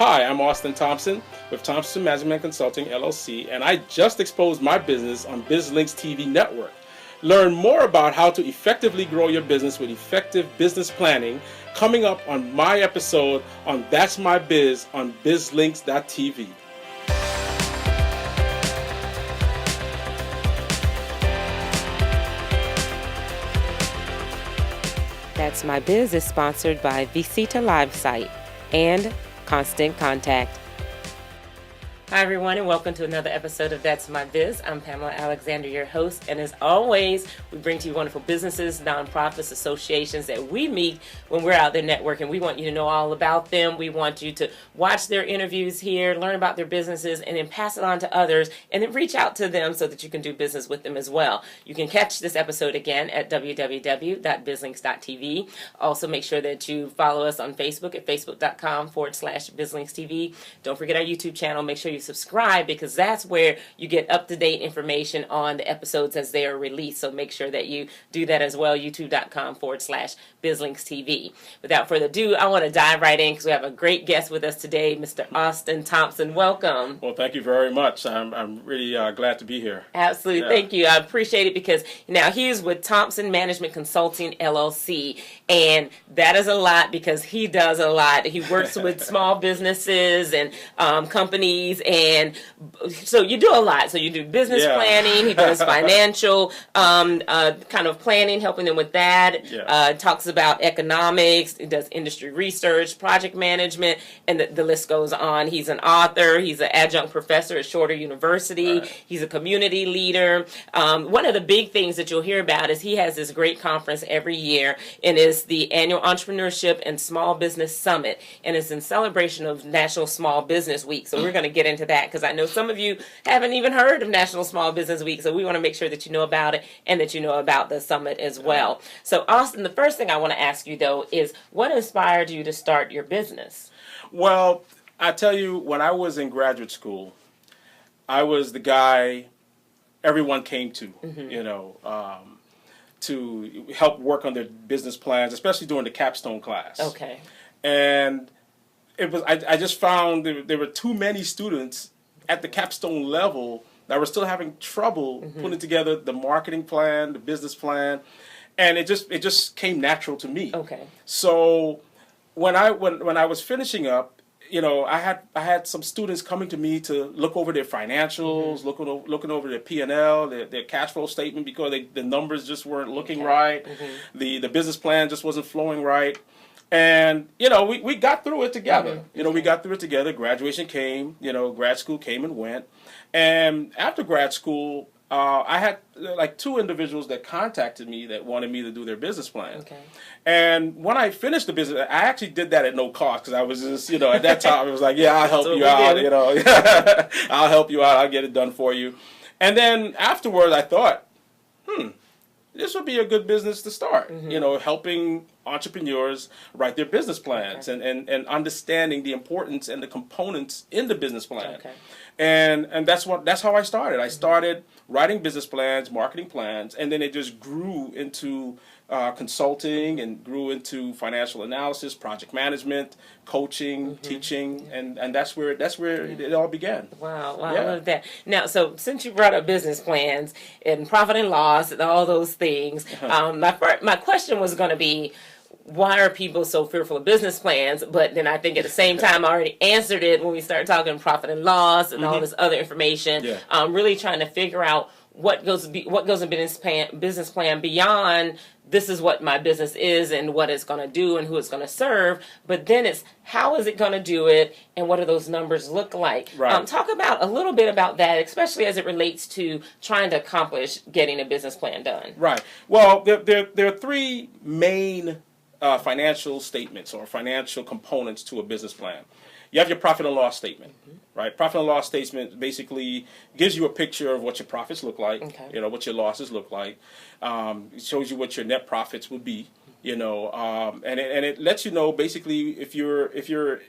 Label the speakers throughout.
Speaker 1: Hi, I'm Austin Thompson with Thompson Management Consulting, LLC, and I just exposed my business on BizLinks TV network. Learn more about how to effectively grow your business with effective business planning coming up on my episode on That's My Biz on bizlinks.tv.
Speaker 2: That's My Biz is sponsored by Visita Live Site and Constant Contact. Hi everyone, and welcome to another episode of That's My Biz. I'm Pamela Alexander, your host, and as always, we bring to you wonderful businesses, nonprofits, associations that we meet when we're out there networking. We want you to know all about them. We want you to watch their interviews here, learn about their businesses, and then pass it on to others, and then reach out to them so that you can do business with them as well. You can catch this episode again at www.bizlinks.tv. Also, make sure that you follow us on Facebook at facebook.com/bizlinkstv. Don't forget our YouTube channel. Make sure you subscribe, because that's where you get up-to-date information on the episodes as they are released. So make sure that you do that as well, youtube.com/bizlinkstv. Without further ado, I want to dive right in because we have a great guest with us today, Mr. Austin Thompson. Welcome.
Speaker 1: Well, thank you very much. I'm really glad to be here.
Speaker 2: Absolutely. Yeah. Thank you. I appreciate it because now he's with Thompson Management Consulting, LLC, and that is a lot because he does a lot. He works with small businesses and companies, and so you do a lot. So you do business planning. He does financial kind of planning, helping them with that. Talks about economics. He does industry research, project management, and the list goes on. He's an author. He's an adjunct professor at Shorter University. Right. He's a community leader. One of the big things that you'll hear about is he has this great conference every year, and it's the annual Entrepreneurship and Small Business Summit, and it's in celebration of National Small Business Week. So we're going to get into that because I know some of you haven't even heard of National Small Business Week, so we want to make sure that you know about it and that you know about the summit as well. So Austin, the first thing I want to ask you though is what inspired you to start your business?
Speaker 1: Well, I tell you, when I was in graduate school, I was the guy everyone came to, to help work on their business plans, especially during the capstone class.
Speaker 2: Okay.
Speaker 1: And it was I just found there were too many students at the capstone level that were still having trouble putting together the marketing plan, the business plan, and it just came natural to me.
Speaker 2: Okay.
Speaker 1: So when I was finishing up, I had some students coming to me to look over their financials, looking over their P&L, their cash flow statement, because the numbers just weren't looking right. The business plan just wasn't flowing right. And, we got through it together. We got through it together. Graduation came, grad school came and went. And after grad school, I had like two individuals that contacted me that wanted me to do their business plan.
Speaker 2: Okay.
Speaker 1: And when I finished the business, I actually did that at no cost because I was just, at that time, it was like, yeah, I'll help you out, I'll help you out, I'll get it done for you. And then afterwards, I thought, this would be a good business to start, helping entrepreneurs write their business plans and understanding the importance and the components in the business plan.
Speaker 2: Okay.
Speaker 1: And that's how I started. I started writing business plans, marketing plans, and then it just grew into consulting and grew into financial analysis, project management, coaching, teaching, and that's where it all began.
Speaker 2: Wow, I love that. Now, so since you brought up business plans and profit and loss and all those things, my question was going to be, why are people so fearful of business plans? But then I think at the same time I already answered it when we started talking profit and loss and all this other information. Really trying to figure out what goes in business plan beyond this is what my business is and what it's going to do and who it's going to serve. But then it's how is it going to do it and what do those numbers look like?
Speaker 1: Right.
Speaker 2: Talk about a little bit about that, especially as it relates to trying to accomplish getting a business plan done.
Speaker 1: Right. Well, there are three main financial statements or financial components to a business plan. You have your profit and loss statement, right? Profit and loss statement basically gives you a picture of what your profits look like, what your losses look like. It shows you what your net profits would be, and it lets you know basically if you're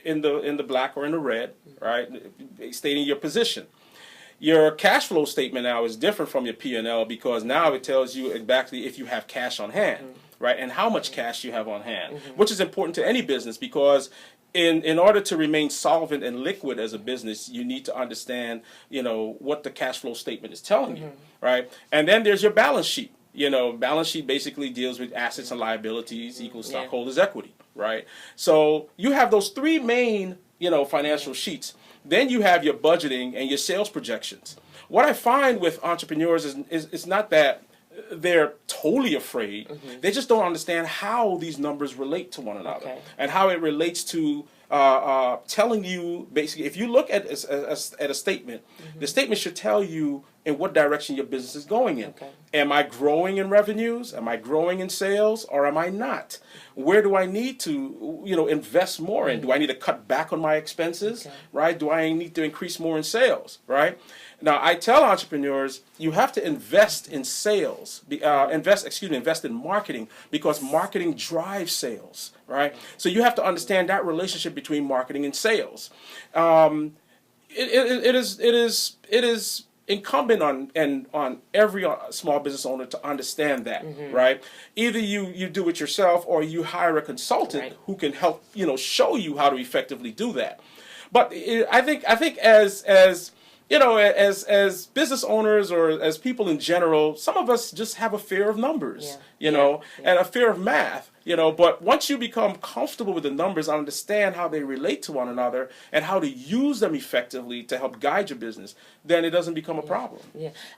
Speaker 1: in the black or in the red, right? Stating your position. Your cash flow statement now is different from your P&L because now it tells you exactly if you have cash on hand. right? And how much cash you have on hand, which is important to any business because in order to remain solvent and liquid as a business, you need to understand, what the cash flow statement is telling you, right? And then there's your balance sheet. Balance sheet basically deals with assets and liabilities equals stockholders' equity, right? So you have those three main, financial sheets. Then you have your budgeting and your sales projections. What I find with entrepreneurs is it's not that they're totally afraid. They just don't understand how these numbers relate to one another and how it relates to telling you basically, if you look at a statement, the statement should tell you in what direction your business is going in. Am I growing in revenues? Am I growing in sales? Or am I not? Where do I need to, invest more in? Do I need to cut back on my expenses? Right? Do I need to increase more in sales? Right? Now, I tell entrepreneurs, you have to invest in sales, invest in marketing, because marketing drives sales, right? So you have to understand that relationship between marketing and sales. It is incumbent on every small business owner to understand that, right? Either you do it yourself or you hire a consultant who can help, show you how to effectively do that. But I think as business owners or as people in general, some of us just have a fear of numbers, and a fear of math, but once you become comfortable with the numbers, understand how they relate to one another and how to use them effectively to help guide your business, then it doesn't become a problem.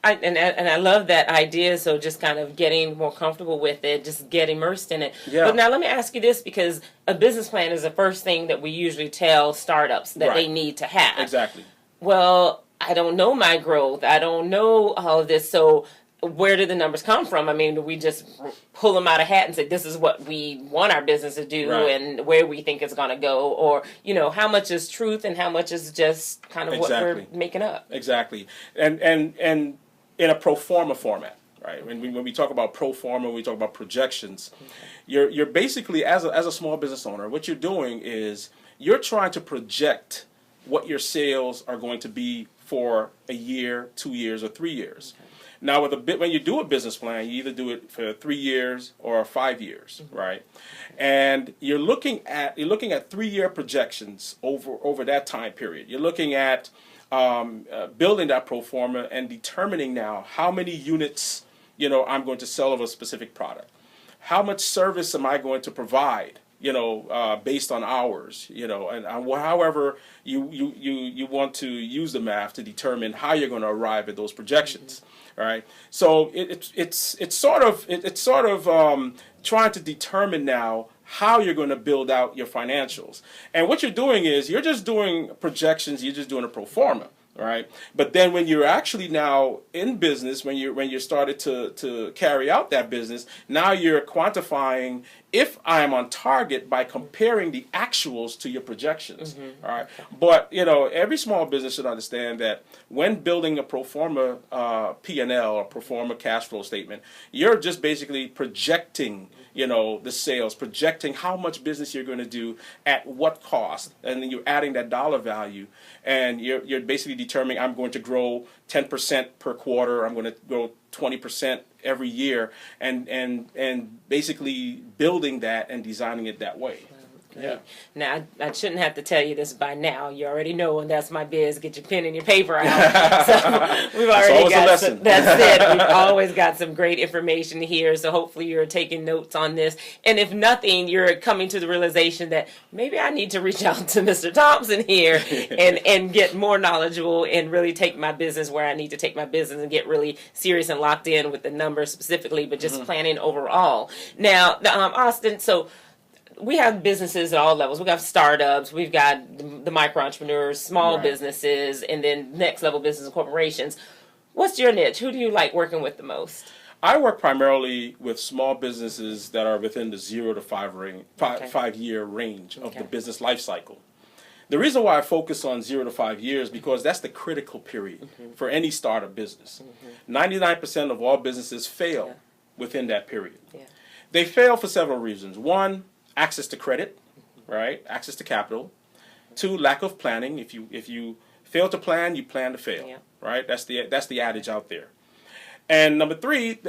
Speaker 2: I love that idea. So just kind of getting more comfortable with it, just get immersed in it. But now let me ask you this, because a business plan is the first thing that we usually tell startups that they need to have.
Speaker 1: Exactly.
Speaker 2: Well, I don't know my growth. I don't know all of this. So where do the numbers come from? I mean, do we just pull them out of hat and say, this is what we want our business to do and where we think it's going to go? Or, how much is truth and how much is just kind of what we're making up?
Speaker 1: Exactly. And in a pro forma format, right? When we talk about pro forma, we talk about projections. You're basically, as a small business owner, what you're doing is you're trying to project what your sales are going to be for a year, 2 years, or 3 years. Now, when you do a business plan, you either do it for 3 years or 5 years, right? And you're looking at 3-year projections over that time period. You're looking at building that pro forma and determining now how many units I'm going to sell of a specific product. How much service am I going to provide? Based on hours, and however you want to use the math to determine how you're going to arrive at those projections. All right. So it's sort of trying to determine now how you're going to build out your financials. And what you're doing is you're just doing projections. You're just doing a pro forma. All right. But then when you're actually now in business, when you started to carry out that business, now you're quantifying if I'm on target by comparing the actuals to your projections. All right. But, every small business should understand that when building a pro forma P&L or pro forma cash flow statement, you're just basically projecting the sales, projecting how much business you're going to do at what cost, and then you're adding that dollar value, and you're basically determining I'm going to grow 10% per quarter, I'm going to grow 20% every year, and basically building that and designing it that way.
Speaker 2: Yeah. Now, I shouldn't have to tell you this by now. You already know, and that's my biz. Get your pen and your paper out. So we've already got some, that's it. We've always got some great information here. So hopefully you're taking notes on this. And if nothing, you're coming to the realization that maybe I need to reach out to Mr. Thompson here and get more knowledgeable and really take my business where I need to take my business and get really serious and locked in with the numbers specifically, but just planning overall. Now, Austin, so we have businesses at all levels. We've got startups, we've got the micro entrepreneurs, small businesses, and then next level business and corporations. What's your niche? Who do you like working with the most?
Speaker 1: I work primarily with small businesses that are within the 0 to 5 year range of the business life cycle. The reason why I focus on 0 to 5 years because that's the critical period for any startup business. 99% of all businesses fail within that period. They fail for several reasons. One, access to credit, right? Access to capital. 2, lack of planning. If you fail to plan, you plan to fail, right? That's the adage out there. And number 3,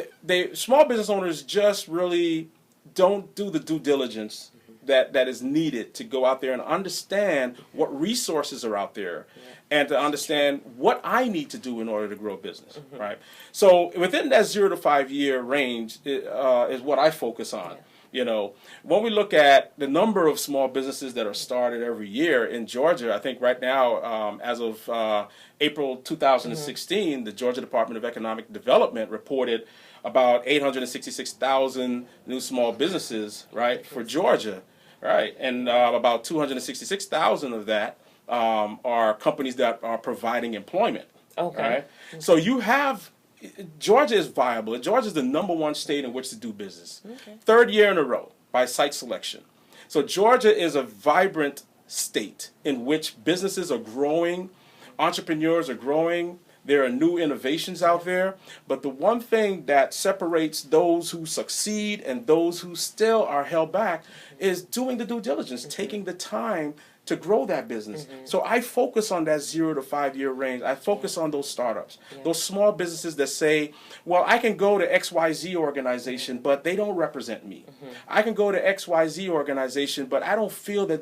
Speaker 1: small business owners just really don't do the due diligence that is needed to go out there and understand what resources are out there, and to understand what I need to do in order to grow business, right? So within that 0 to 5 year range is what I focus on. You know, when we look at the number of small businesses that are started every year in Georgia, I think right now, as of April 2016, the Georgia Department of Economic Development reported about 866,000 new small businesses, right, for Georgia, right? And about 266,000 of that are companies that are providing employment.
Speaker 2: Okay.
Speaker 1: Right? So you have, Georgia is viable. Georgia is the #1 state in which to do business. Okay. 3rd year in a row by site selection. So Georgia is a vibrant state in which businesses are growing, entrepreneurs are growing, there are new innovations out there. But the one thing that separates those who succeed and those who still are held back is doing the due diligence, taking the time to grow that business. So I focus on that 0 to 5 year range. I focus on those startups, those small businesses that say, well, I can go to XYZ organization, but they don't represent me. I can go to XYZ organization, but I don't feel that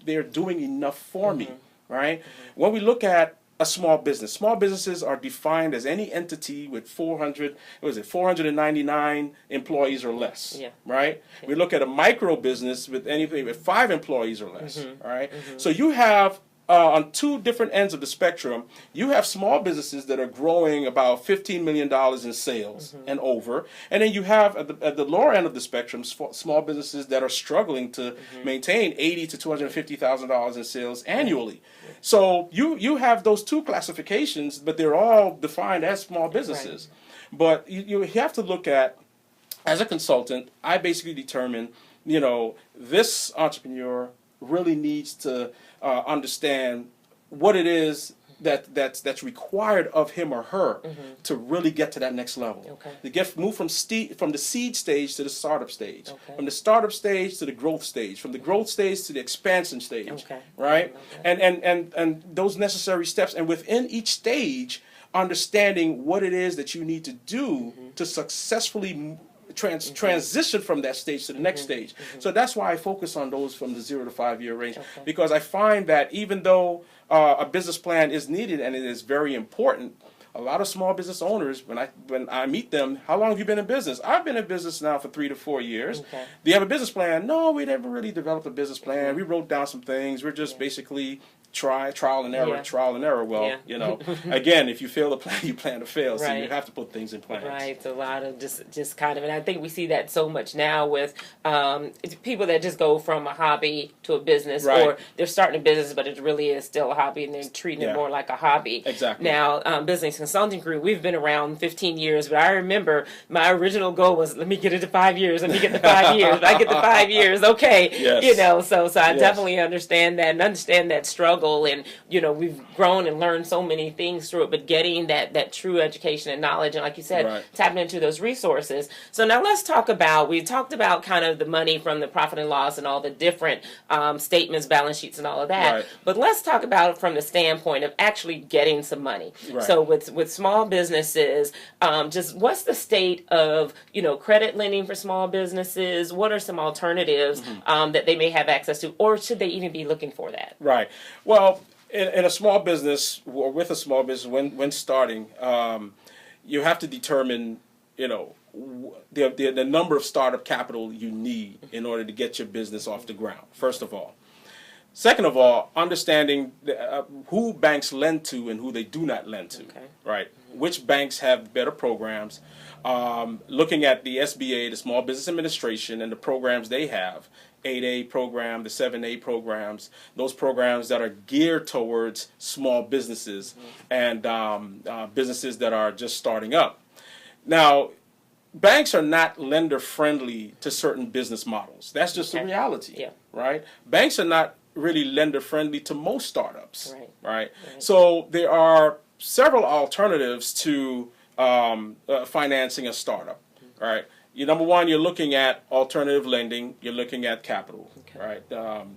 Speaker 1: they're doing enough for me, right? When we look at a small business, small businesses are defined as any entity with 499 employees or less, right? We look at a micro business with anything with 5 employees or less, all right? So you have on 2 different ends of the spectrum, you have small businesses that are growing about $15 million in sales and over, and then you have at the lower end of the spectrum, small businesses that are struggling to maintain $80,000 to $250,000 in sales annually. So you have those 2 classifications, but they're all defined as small businesses. But you have to look at, as a consultant, I basically determine, you know, this entrepreneur really needs to understand what it is that's required of him or her to really get to that next level. To move from the seed stage to the startup stage, from the startup stage to the growth stage, from the growth stage to the expansion stage, right? And those necessary steps, and within each stage, understanding what it is that you need to do to successfully transition from that stage to the next stage. So that's why I focus on those from the 0 to 5 year range, because I find that even though a business plan is needed and it is very important, a lot of small business owners, when I meet them, how long have you been in business? I've been in business now for 3 to 4 years. Do you have a business plan? No, we never really developed a business plan. We wrote down some things. We're just basically trial and error. Well, you know, again, if you fail to plan, you plan to fail. So you have to put things in place.
Speaker 2: Right. It's a lot of just kind of, and I think we see that so much now with people that just go from a hobby to a business, or they're starting a business, but it really is still a hobby, and they're treating it more like a hobby.
Speaker 1: Exactly.
Speaker 2: Now, Business Consulting Group, we've been around 15 years, but I remember my original goal was, let me get it to 5 years. Let me get the 5 years. If I get the 5 years, okay. You know, so I definitely understand that and understand that struggle. And, you know, we've grown and learned so many things through it, but getting that true education and knowledge, and like you said, tapping into those resources. So now let's talk about, we talked about kind of the money from the profit and loss and all the different statements, balance sheets and all of that. But let's talk about it from the standpoint of actually getting some money. So with small businesses, just what's the state of, you know, credit lending for small businesses? What are some alternatives that they may have access to, or should they even be looking for that?
Speaker 1: Well, in a small business, or with a small business, when starting, you have to determine, you know, the number of startup capital you need in order to get your business off the ground, first of all. Second of all, understanding who banks lend to and who they do not lend to, right? Which banks have better programs, looking at the SBA, the Small Business Administration, and the programs they have, 8A program, the 7A programs, those programs that are geared towards small businesses and businesses that are just starting up. Now, banks are not lender friendly to certain business models. That's just the reality, right? Banks are not really lender friendly to most startups, right? So there are several alternatives to financing a startup, right? Number one, you're looking at alternative lending. You're looking at capital, right?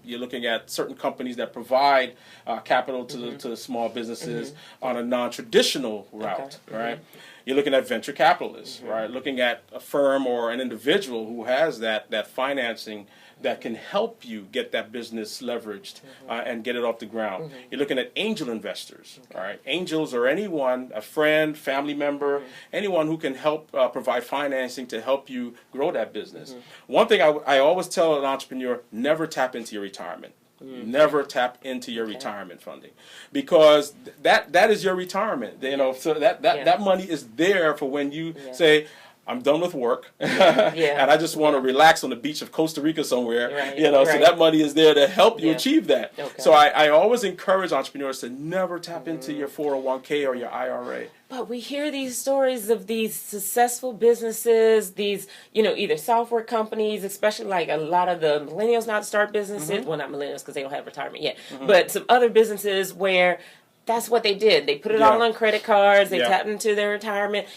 Speaker 1: You're looking at certain companies that provide capital to small businesses on a non-traditional route, right? You're looking at venture capitalists, right? Looking at a firm or an individual who has that financing that can help you get that business leveraged and get it off the ground. You're looking at angel investors, right? Angels are anyone, a friend, family member, anyone who can help provide financing to help you grow that business. One thing I always tell an entrepreneur, never tap into your retirement. Never tap into your retirement funding, because that is your retirement. You know, so that money is there for when you say, I'm done with work, and I just want to relax on the beach of Costa Rica somewhere.
Speaker 2: Right.
Speaker 1: You know, so that money is there to help you
Speaker 2: Yeah.
Speaker 1: achieve that.
Speaker 2: Okay.
Speaker 1: So I always encourage entrepreneurs to never tap into your 401k or your IRA.
Speaker 2: But we hear these stories of these successful businesses, these, you know, either software companies, especially like a lot of the millennials now start businesses. Well, not millennials because they don't have retirement yet, but some other businesses where that's what they did. They put it all on credit cards. They tapped into their retirement.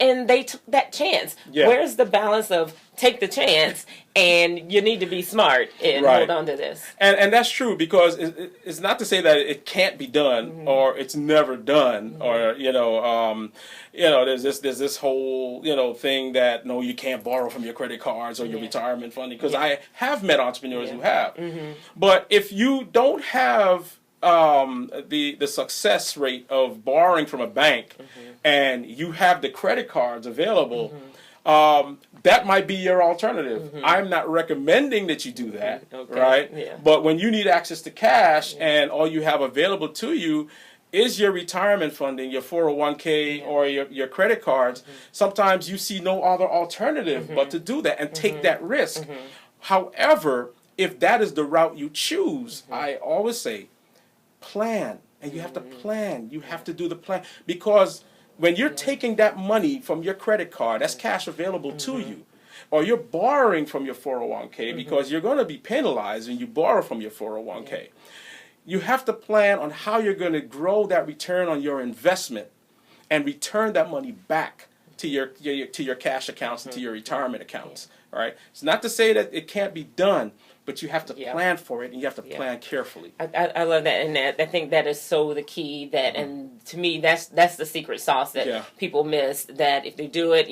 Speaker 2: And they took that chance.
Speaker 1: Yeah.
Speaker 2: Where's the balance of take the chance and you need to be smart and hold on to this?
Speaker 1: And that's true, because it's not to say that it can't be done or it's never done or there's this whole thing that no, you can't borrow from your credit cards or your retirement funding, because I have met entrepreneurs who have. But if you don't have the success rate of borrowing from a bank and you have the credit cards available, that might be your alternative. I'm not recommending that you do that, right? Yeah. But when you need access to cash and all you have available to you is your retirement funding, your 401k or your credit cards, sometimes you see no other alternative but to do that and take that risk. However, if that is the route you choose, I always say, plan. And you have to plan. You have to do the plan, because when you're taking that money from your credit card, that's cash available to you, or you're borrowing from your 401k because you're going to be penalized when you borrow from your 401k. You have to plan on how you're going to grow that return on your investment and return that money back to your cash accounts and to your retirement accounts. Right? It's not to say that it can't be done, but you have to plan for it, and you have to plan carefully.
Speaker 2: I love that, and I think that is so the key. That, and to me, that's the secret sauce that people miss. That if they do it,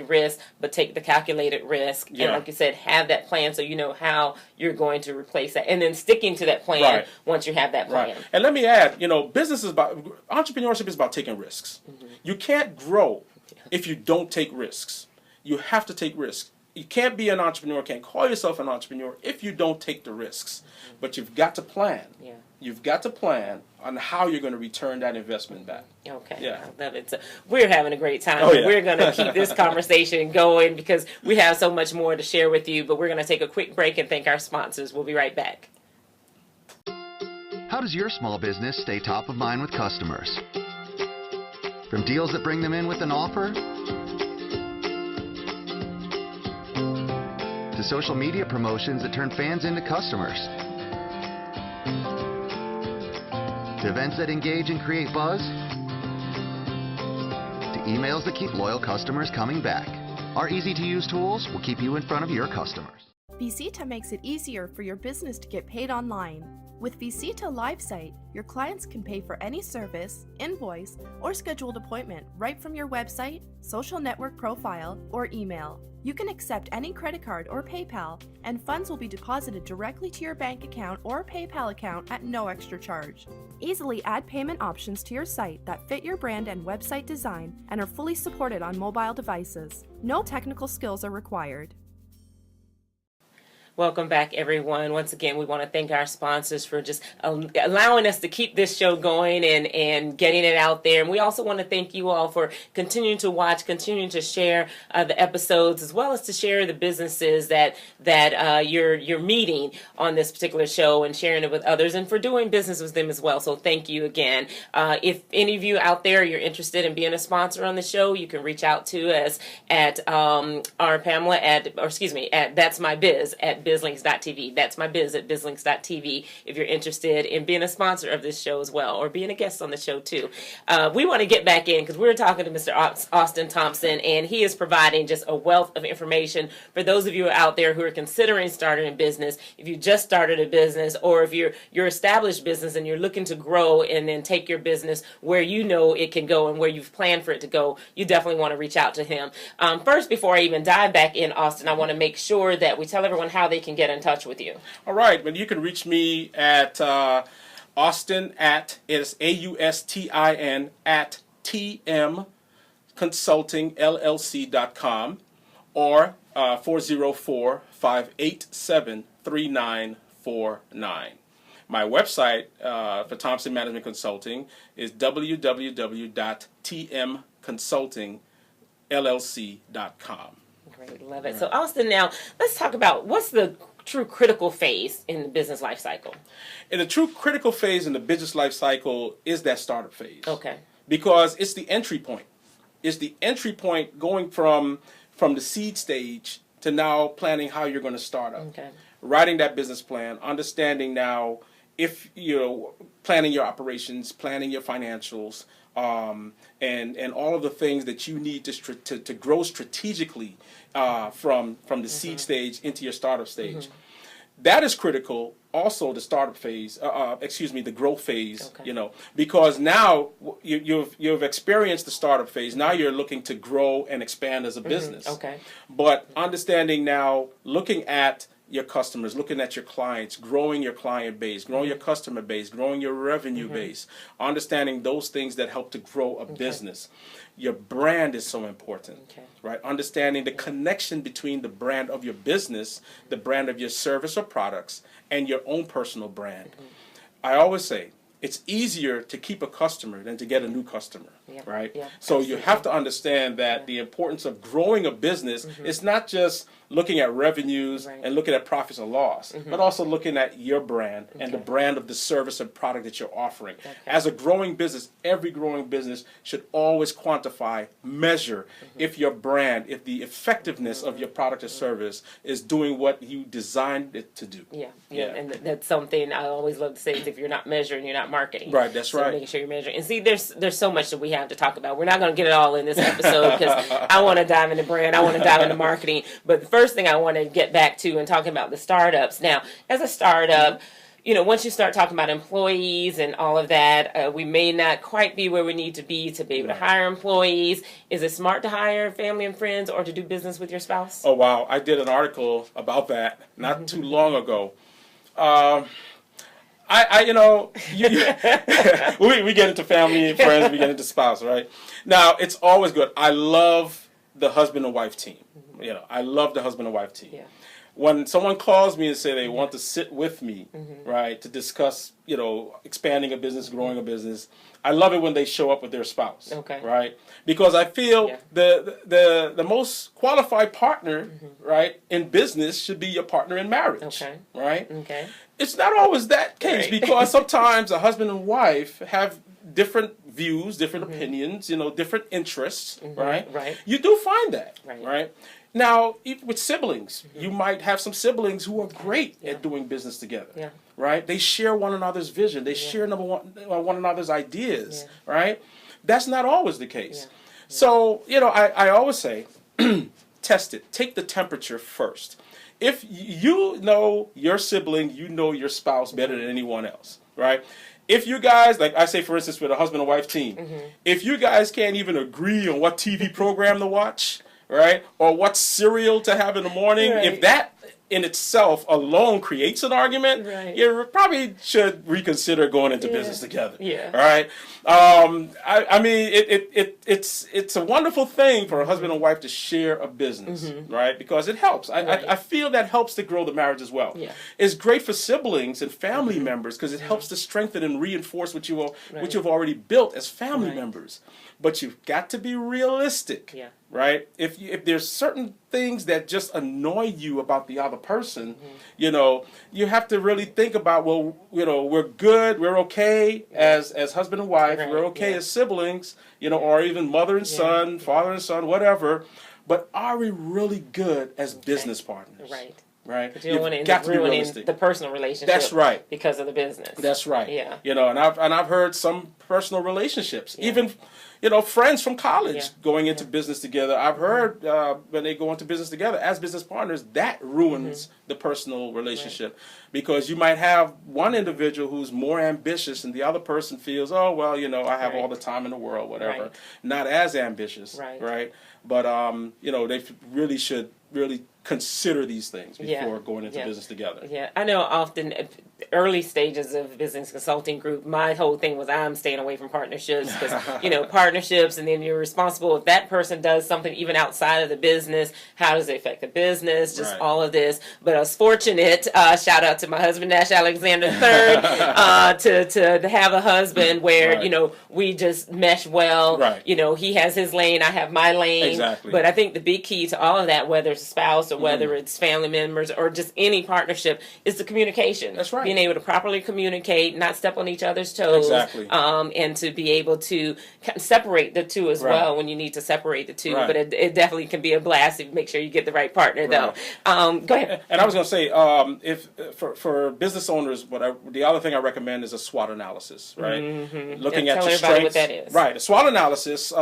Speaker 2: risk, but take the calculated risk, and like you said, have that plan so you know how you're going to replace that, and then sticking to that plan once you have that plan.
Speaker 1: Right. And let me add, business is about entrepreneurship is about taking risks. You can't grow if you don't take risks. You have to take risks. You can't be an entrepreneur, can't call yourself an entrepreneur if you don't take the risks. But you've got to plan. Yeah. You've got to plan on how you're going to return that investment back.
Speaker 2: Okay.
Speaker 1: Yeah.
Speaker 2: I love it. So we're having a great time.
Speaker 1: Oh, yeah.
Speaker 2: We're going to keep this conversation going because we have so much more to share with you. But we're going to take a quick break and thank our sponsors. We'll be right back.
Speaker 3: How does your small business stay top of mind with customers? From deals that bring them in with an offer, to social media promotions that turn fans into customers, to events that engage and create buzz, to emails that keep loyal customers coming back. Our easy-to-use tools will keep you in front of your customers.
Speaker 4: Visita makes it easier for your business to get paid online. With Visita Live Site, your clients can pay for any service, invoice, or scheduled appointment right from your website, social network profile, or email. You can accept any credit card or PayPal, and funds will be deposited directly to your bank account or PayPal account at no extra charge. Easily add payment options to your site that fit your brand and website design and are fully supported on mobile devices. No technical skills are required.
Speaker 2: Welcome back, everyone. Once again, we want to thank our sponsors for just allowing us to keep this show going and getting it out there. And we also want to thank you all for continuing to watch, continuing to share the episodes, as well as to share the businesses that you're meeting on this particular show and sharing it with others, and for doing business with them as well. So thank you again. If any of you out there you're interested in being a sponsor on the show, you can reach out to us at our Pamela at That's My Biz at at bizlinks.tv. That's My Biz at bizlinks.tv if you're interested in being a sponsor of this show as well, or being a guest on the show too. We want to get back in because we were talking to Mr. Austin Thompson, and he is providing just a wealth of information for those of you out there who are considering starting a business. If you just started a business, or if you're established business and you're looking to grow and then take your business where you know it can go and where you've planned for it to go, you definitely want to reach out to him. First, before I even dive back in, Austin, I want to make sure that we tell everyone how they can get in touch with you.
Speaker 1: All right, but you can reach me at Austin at, it's AUSTIN at tmconsultingllc.com, or 404-587-3949. My website for Thompson Management Consulting is www.tmconsultingllc.com.
Speaker 2: Great, love it. So, Austin, now let's talk about what's the true critical phase in the business life cycle.
Speaker 1: And the true critical phase in the business life cycle is that startup phase.
Speaker 2: Okay.
Speaker 1: Because it's the entry point. It's the entry point going from the seed stage to now planning how you're going to start up.
Speaker 2: Okay.
Speaker 1: Writing that business plan, understanding now if you're planning your operations, planning your financials, and all of the things that you need to grow strategically from the seed stage into your startup stage. That is critical. Also, the startup phase, the growth phase.
Speaker 2: Okay.
Speaker 1: Because now you've experienced the startup phase. Now you're looking to grow and expand as a business.
Speaker 2: Okay.
Speaker 1: But understanding now, looking at your customers, looking at your clients, growing your client base, growing your customer base, growing your revenue base, understanding those things that help to grow a business. Your brand is so important, right? Understanding the connection between the brand of your business, the brand of your service or products, and your own personal brand. I always say, it's easier to keep a customer than to get a new customer, right?
Speaker 2: Yeah,
Speaker 1: so you have to understand that the importance of growing a business is not just looking at revenues and looking at profits and loss, but also looking at your brand and the brand of the service and product that you're offering. As a growing business, every growing business should always quantify, measure if your brand, if the effectiveness of your product or service is doing what you designed it to do.
Speaker 2: And that's something I always love to say is if you're not measuring, you're not marketing.
Speaker 1: Right, that's
Speaker 2: so
Speaker 1: right.
Speaker 2: Making sure you're measuring. And see, there's so much that we have to talk about. We're not going to get it all in this episode because I want to dive into brand, I want to dive into marketing. But the first thing I want to get back to and talking about the startups. Now, as a startup, once you start talking about employees and all of that, we may not quite be where we need to be able to hire employees. Is it smart to hire family and friends or to do business with your spouse?
Speaker 1: Oh, wow. I did an article about that not too long ago. We get into family and friends, we get into spouse, right? Now, it's always good. I love the husband and wife team. I love the husband and wife team.
Speaker 2: Yeah.
Speaker 1: When someone calls me and say they want to sit with me, right, to discuss, expanding a business, growing a business, I love it when they show up with their spouse, right? Because I feel the most qualified partner, right, in business should be your partner in marriage, right?
Speaker 2: Okay.
Speaker 1: It's not always that case because sometimes a husband and wife have different views, different opinions, different interests, right?
Speaker 2: Right.
Speaker 1: You do find that, right? Now, with siblings, you might have some siblings who are great at doing business together, right? They share one another's vision. They share one another's ideas, right? That's not always the case. So, I always say, test it. Take the temperature first. If you know your sibling, you know your spouse better than anyone else, right? If you guys, like I say, for instance, with a husband and wife team, if you guys can't even agree on what TV program to watch, right, or what cereal to have in the morning, if that in itself alone creates an argument, you probably should reconsider going into business together. All right. I mean, it's a wonderful thing for a husband and wife to share a business, right? Because it helps. I feel that helps to grow the marriage as well. It's great for siblings and family members because it helps to strengthen and reinforce what you've already built as family members. But you've got to be realistic, right? If there's certain things that just annoy you about the other person, you have to really think about, well, we're good, we're okay as husband and wife, we're okay as siblings, or even mother and son, father and son, whatever. But are we really good as business partners?
Speaker 2: Right.
Speaker 1: right?
Speaker 2: But you don't want to end up ruining the personal relationship.
Speaker 1: That's right.
Speaker 2: Because of the business.
Speaker 1: That's right.
Speaker 2: Yeah.
Speaker 1: You know, and I've heard some personal relationships, even, you know, friends from college going into business together. I've heard when they go into business together as business partners, that ruins the personal relationship, because you might have one individual who's more ambitious and the other person feels, oh, well, you know, I have all the time in the world, whatever. Not as ambitious, right? But, you know, they really should consider these things before going into business together.
Speaker 2: Yeah, I know often early stages of business consulting group, my whole thing was I'm staying away from partnerships because, you know, partnerships, and then you're responsible if that person does something even outside of the business, how does it affect the business, just all of this. But I was fortunate, shout out to my husband, Nash Alexander III, to have a husband where, you know, we just mesh well. You know, he has his lane, I have my lane.
Speaker 1: Exactly.
Speaker 2: But I think the big key to all of that, whether it's a spouse or whether it's family members or just any partnership, is the communication.
Speaker 1: That's right.
Speaker 2: Being able to properly communicate, not step on each other's toes, and to be able to separate the two as well when you need to separate the two. But it definitely can be a blast if you make sure you get the right partner, though. Go ahead.
Speaker 1: And I was going to say, if for business owners, the other thing I recommend is a SWOT analysis, right? Looking at your strengths. What that is. Right. A SWOT analysis.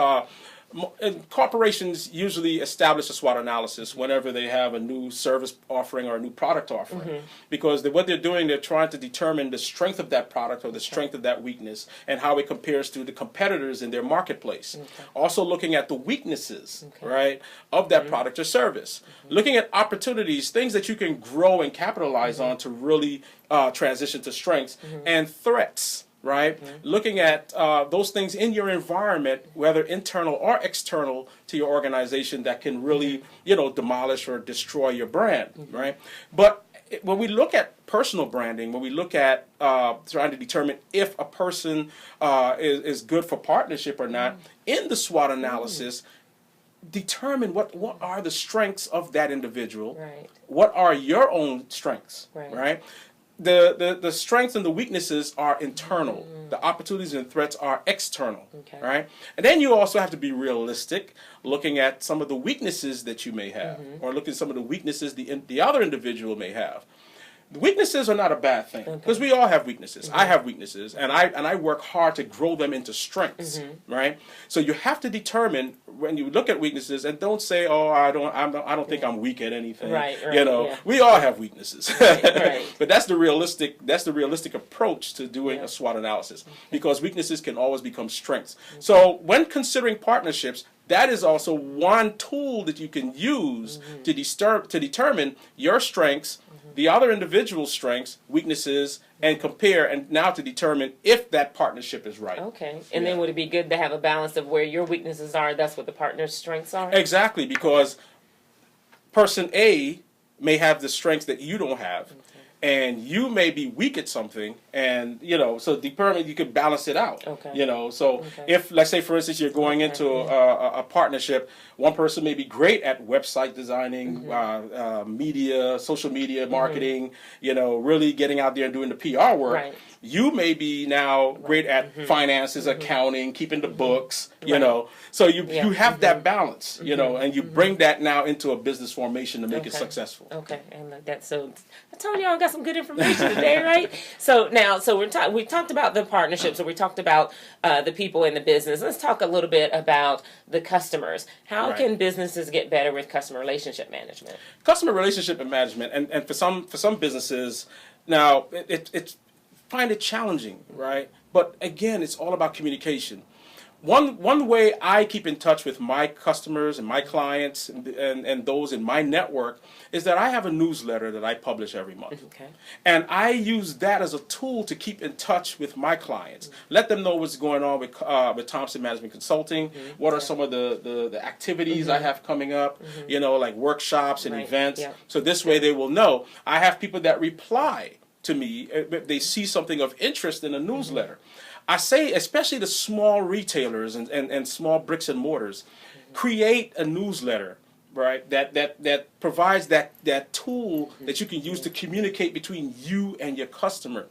Speaker 1: Corporations usually establish a SWOT analysis whenever they have a new service offering or a new product offering, because what they're doing, they're trying to determine the strength of that product or the strength of that weakness and how it compares to the competitors in their marketplace. Also looking at the weaknesses, right, of that product or service. Looking at opportunities, things that you can grow and capitalize on to really transition to strengths, and threats. Right? Looking at those things in your environment, whether internal or external to your organization, that can really, you know, demolish or destroy your brand, right? But when we look at personal branding, when we look at trying to determine if a person is good for partnership or not, in the SWOT analysis, determine what are the strengths of that individual, what are your own strengths, right? The strengths and the weaknesses are internal. The opportunities and threats are external, right? And then you also have to be realistic, looking at some of the weaknesses that you may have, or looking at some of the weaknesses the other individual may have. The weaknesses are not a bad thing, because we all have weaknesses. I have weaknesses, and I work hard to grow them into strengths, right? So you have to determine when you look at weaknesses, and don't say, "Oh, I don't think I'm weak at anything." You know, we all have weaknesses, but that's the realistic approach to doing a SWOT analysis, because weaknesses can always become strengths. So when considering partnerships, that is also one tool that you can use to determine your strengths, the other individual's strengths, weaknesses, and compare, and now to determine if that partnership is right.
Speaker 2: Okay. And then would it be good to have a balance of where your weaknesses are, that's what the partner's strengths are?
Speaker 1: Exactly, because person A may have the strengths that you don't have. And you may be weak at something, and, you know, so determine, you could balance it out. You know, so if, let's say, for instance, you're going into a partnership, one person may be great at website designing, media, social media marketing, you know, really getting out there and doing the PR work. You may be now great at finances, accounting, keeping the books, you know. So you have that balance, you know, and you bring that now into a business formation to make it successful.
Speaker 2: And that's so. I told you I got some good information today, right? So now, we talked about the partnerships, so we talked about the people in the business. Let's talk a little bit about the customers. How can businesses get better with customer relationship management?
Speaker 1: Customer relationship and management, and for some businesses, now it's find it challenging, right? But again, it's all about communication. One way I keep in touch with my customers and my clients and those in my network is that I have a newsletter that I publish every month. And I use that as a tool to keep in touch with my clients. Let them know what's going on with Thompson Management Consulting, what are some of the activities I have coming up, you know, like workshops and events. So this way they will know. I have people that reply to me if they see something of interest in a newsletter. I say, especially the small retailers and small bricks and mortars, create a newsletter, right? That provides that tool that you can use to communicate between you and your customer.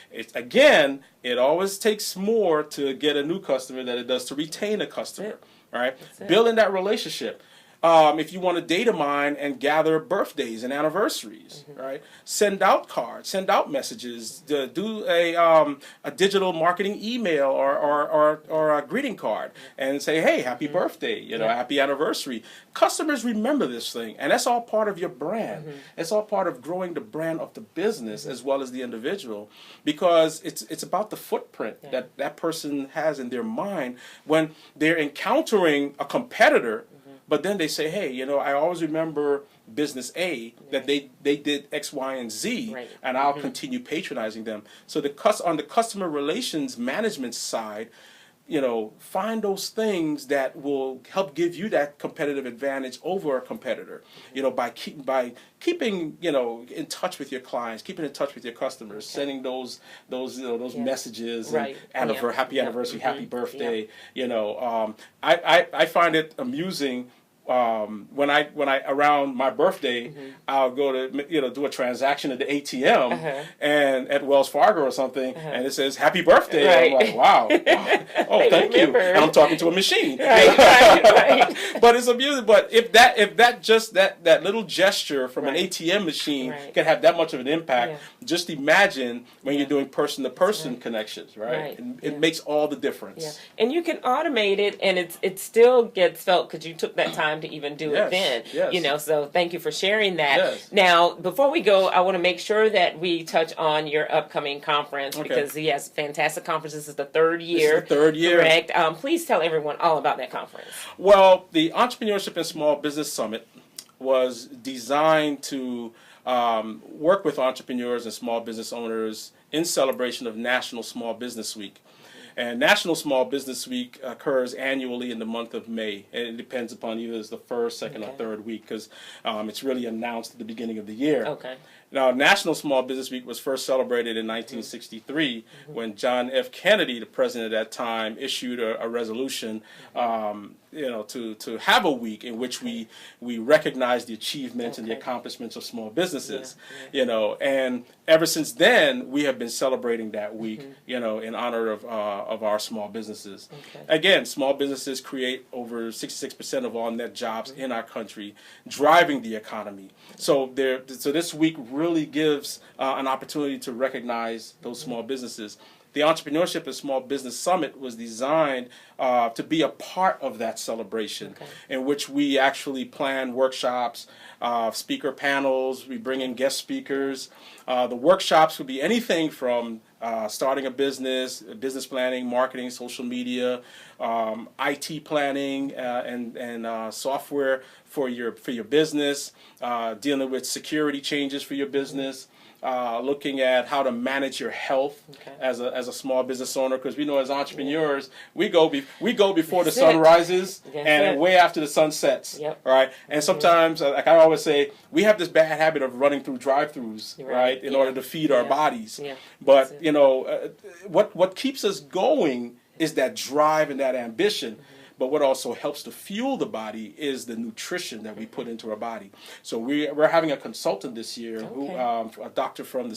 Speaker 1: It always takes more to get a new customer than it does to retain a customer, right? Building that relationship. if you want to data mine and gather birthdays and anniversaries, right? Send out cards, send out messages, do a digital marketing email or a greeting card, and say, hey, happy birthday, happy anniversary. Customers remember this thing, and that's all part of your brand. It's all part of growing the brand of the business as well as the individual, because it's about the footprint that person has in their mind when they're encountering a competitor. But then they say, hey, I always remember business A, that they did X, Y, and Z, and I'll continue patronizing them. So on the customer relations management side, find those things that will help give you that competitive advantage over a competitor. By keeping in touch with your clients, keeping in touch with your customers, sending those messages and happy anniversary, happy birthday. I find it amusing. When I around my birthday, I'll go to do a transaction at the ATM and at Wells Fargo or something, and it says happy birthday.
Speaker 2: Right.
Speaker 1: I'm like, wow. Oh, thank you. And I'm talking to a machine.
Speaker 2: Right.
Speaker 1: But it's amusing. But if that little gesture from an ATM machine can have that much of an impact, just imagine when you're doing person to person connections, right? It makes all the difference.
Speaker 2: Yeah. And you can automate it, and it still gets felt because you took that time to even do it then.
Speaker 1: Yes.
Speaker 2: So thank you for sharing that.
Speaker 1: Yes.
Speaker 2: Now, before we go, I want to make sure that we touch on your upcoming conference, because he has fantastic conference. This is the third year.
Speaker 1: This is the third year.
Speaker 2: Correct. Please tell everyone all about that conference.
Speaker 1: Well, the Entrepreneurship and Small Business Summit was designed to work with entrepreneurs and small business owners in celebration of National Small Business Week. And National Small Business Week occurs annually in the month of May. And it depends upon either it's the first, second, or third week, because it's really announced at the beginning of the year. Okay. Now, National Small Business Week was first celebrated in 1963 when John F. Kennedy, the president at that time, issued a resolution to have a week in which we recognize the achievements and the accomplishments of small businesses. And ever since then, we have been celebrating that week, in honor of our small businesses. Again, small businesses create over 66% of all net jobs in our country, driving the economy. So this week really gives an opportunity to recognize those small businesses. The Entrepreneurship and Small Business Summit was designed to be a part of that celebration, in which we actually plan workshops, speaker panels, we bring in guest speakers. The workshops would be anything from starting a business planning, marketing, social media, IT planning, and software for your business, dealing with security changes for your business. Looking at how to manage your health as a small business owner, because we know as entrepreneurs we go before the sun rises and way after the sun sets, right? And sometimes, like I always say, we have this bad habit of running through drive-thrus, right, in order to feed our bodies. But what keeps us going is that drive and that ambition. But what also helps to fuel the body is the nutrition that we put into our body. So we're having a consultant this year, who a doctor from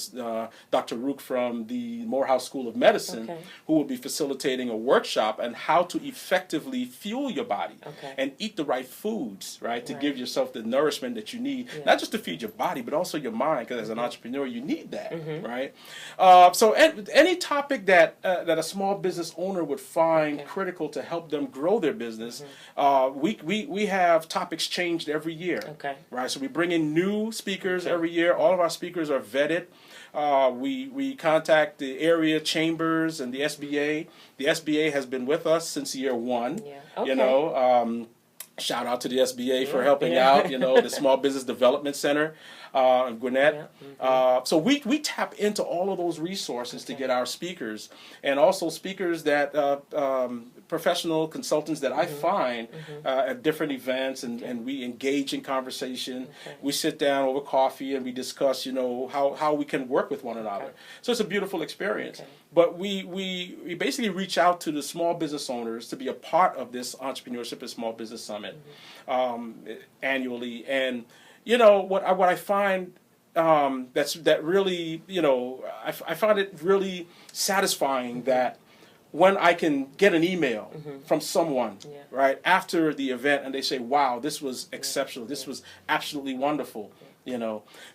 Speaker 1: Dr. Rook from the Morehouse School of Medicine, who will be facilitating a workshop on how to effectively fuel your body and eat the right foods, right, to give yourself the nourishment that you need, not just to feed your body, but also your mind, because as an entrepreneur, you need that, right? So any topic that a small business owner would find critical to help them grow their business, we have topics changed every year, right? So we bring in new speakers every year. All of our speakers are vetted. We contact the area chambers and the SBA. The SBA has been with us since year one. Shout out to the SBA for helping out, the Small Business Development Center in Gwinnett. So we tap into all of those resources to get our speakers, and also speakers that professional consultants that I find at different events, and we engage in conversation. We sit down over coffee and we discuss, how we can work with one another. So it's a beautiful experience. But we basically reach out to the small business owners to be a part of this Entrepreneurship and Small Business Summit annually. And what I find that really I find it really satisfying that when I can get an email from someone,
Speaker 2: Yeah.
Speaker 1: right, after the event, and they say, wow, this was exceptional, this was absolutely wonderful,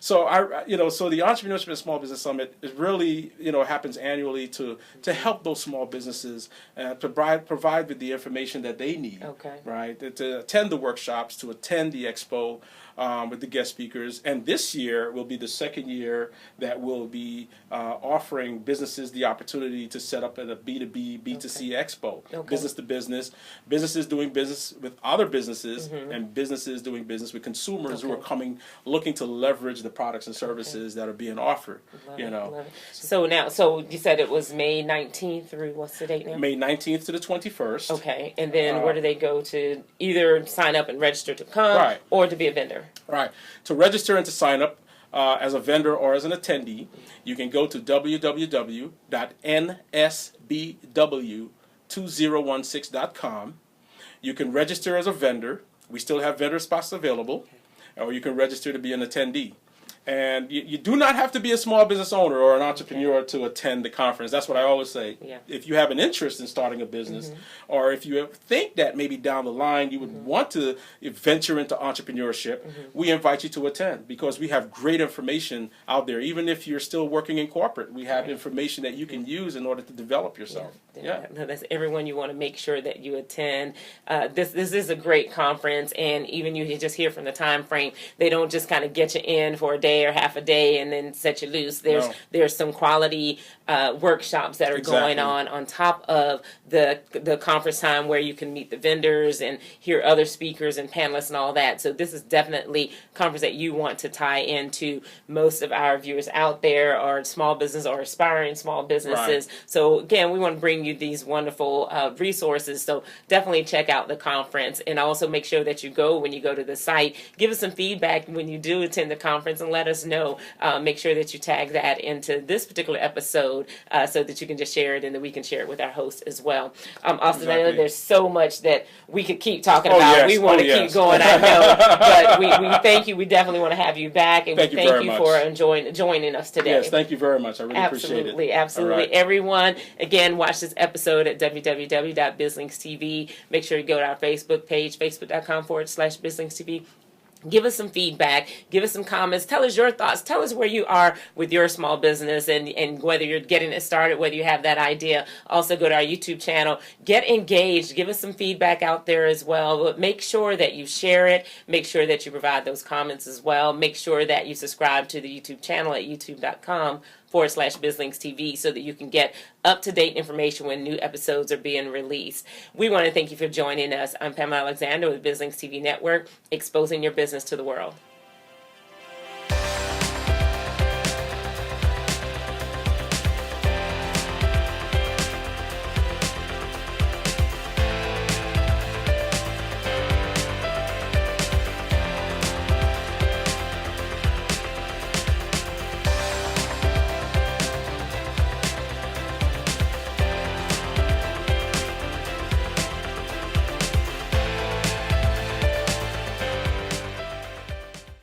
Speaker 1: So so the Entrepreneurship and Small Business Summit is really, happens annually to help those small businesses to provide with the information that they need,
Speaker 2: Okay.
Speaker 1: right, to attend the workshops, to attend the expo, with the guest speakers. And this year will be the second year that we'll be offering businesses the opportunity to set up at a B2B, B2C expo, business to business, businesses doing business with other businesses, and businesses doing business with consumers who are coming looking to leverage the products and services that are being offered.
Speaker 2: Love it. So you said it was May 19th through, what's the date now?
Speaker 1: May 19th to the 21st.
Speaker 2: Okay, and then where do they go to either sign up and register to come
Speaker 1: Right.
Speaker 2: or to be a vendor?
Speaker 1: Right. To register and to sign up as a vendor or as an attendee, you can go to www.nsbw2016.com. You can register as a vendor. We still have vendor spots available. Or you can register to be an attendee. And you do not have to be a small business owner or an entrepreneur to attend the conference. That's what I always say.
Speaker 2: Yeah.
Speaker 1: If you have an interest in starting a business, or if you think that maybe down the line you would want to venture into entrepreneurship, we invite you to attend because we have great information out there. Even if you're still working in corporate, we have information that you can use in order to develop yourself.
Speaker 2: Yeah. No, that's everyone. You want to make sure that you attend. This is a great conference, and even you just hear from the time frame, they don't just kind of get you in for a day or half a day and then set you loose. There's some quality workshops that are going on top of the conference time where you can meet the vendors and hear other speakers and panelists and all that. So this is definitely a conference that you want to tie into. Most of our viewers out there are small business or aspiring small businesses. Right. So again, we want to bring you these wonderful resources. So definitely check out the conference, and also make sure that when you go to the site, give us some feedback when you do attend the conference and let us know. Make sure that you tag that into this particular episode so that you can just share it and that we can share it with our host as well. Austin, I know there's so much that we could keep talking about. Yes. We want to keep going, I know. But we thank you. We definitely want to have you back, and thank you for joining us today.
Speaker 1: Yes, thank you very much. I really appreciate it.
Speaker 2: Absolutely. Right. Everyone, again, watch this episode at www.bizlinkstv. Make sure you go to our Facebook page, facebook.com/bizlinkstv. Give us some feedback. Give us some comments. Tell us your thoughts. Tell us where you are with your small business and whether you're getting it started, whether you have that idea. Also, go to our YouTube channel. Get engaged. Give us some feedback out there as well. But make sure that you share it. Make sure that you provide those comments as well. Make sure that you subscribe to the YouTube channel at youtube.com/BizLinksTV so that you can get up-to-date information when new episodes are being released. We want to thank you for joining us. I'm Pamela Alexander with BizLinks TV Network, exposing your business to the world.